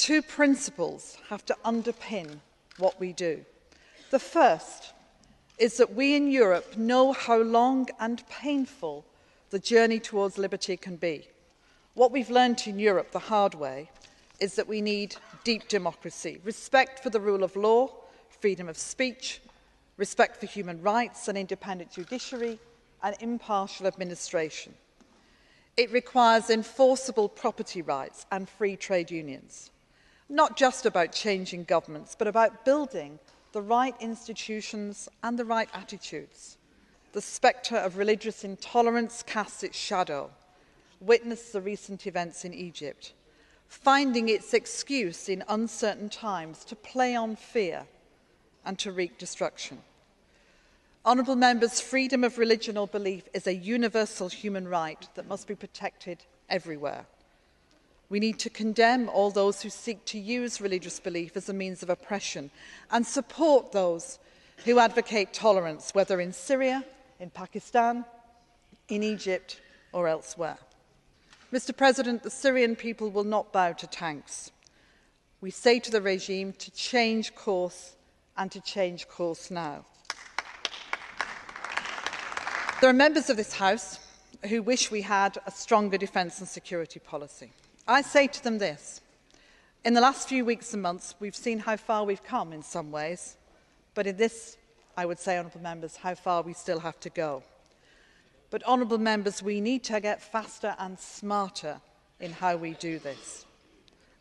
two principles have to underpin what we do. The first is that we in Europe know how long and painful the journey towards liberty can be. What we've learnt in Europe the hard way is that we need deep democracy, respect for the rule of law, freedom of speech, respect for human rights, an independent judiciary, and impartial administration. It requires enforceable property rights and free trade unions. Not just about changing governments, but about building the right institutions and the right attitudes. The spectre of religious intolerance casts its shadow. Witness the recent events in Egypt, finding its excuse in uncertain times to play on fear and to wreak destruction. Honourable members, freedom of religion or belief is a universal human right that must be protected everywhere. We need to condemn all those who seek to use religious belief as a means of oppression and support those who advocate tolerance, whether in Syria, in Pakistan, in Egypt or elsewhere. Mr. President, the Syrian people will not bow to tanks. We say to the regime to change course and to change course now. There are members of this House who wish we had a stronger defence and security policy. I say to them this: in the last few weeks and months, we've seen how far we've come in some ways, but in this, I would say, honourable members, how far we still have to go. But, honourable members, we need to get faster and smarter in how we do this.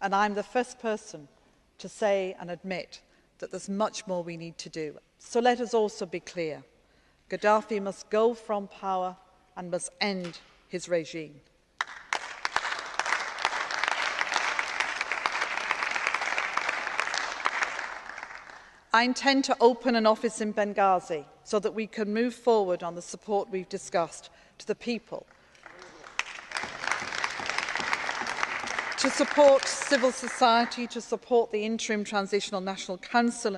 And I'm the first person to say and admit that there's much more we need to do. So let us also be clear. Gaddafi must go from power and must end his regime. I intend to open an office in Benghazi so that we can move forward on the support we've discussed to the people, to support civil society, to support the interim transitional national council.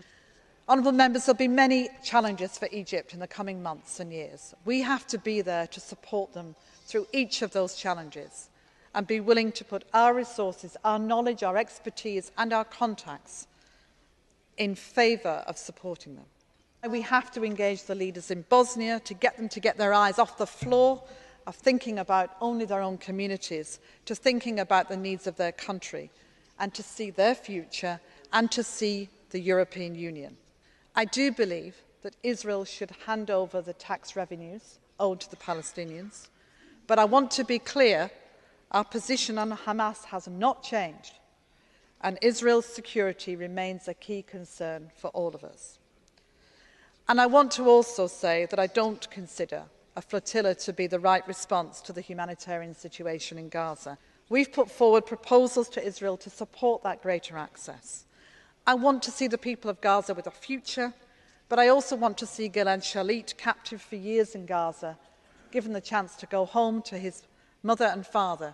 Honourable members, there will be many challenges for Egypt in the coming months and years. We have to be there to support them through each of those challenges and be willing to put our resources, our knowledge, our expertise and our contacts in favour of supporting them. We have to engage the leaders in Bosnia to get their eyes off the floor of thinking about only their own communities to thinking about the needs of their country and to see their future and to see the European Union. I do believe that Israel should hand over the tax revenues owed to the Palestinians, but I want to be clear, our position on Hamas has not changed, and Israel's security remains a key concern for all of us. And I want to also say that I don't consider a flotilla to be the right response to the humanitarian situation in Gaza. We've put forward proposals to Israel to support that greater access. I want to see the people of Gaza with a future, but I also want to see Gilad Shalit, captive for years in Gaza, given the chance to go home to his mother and father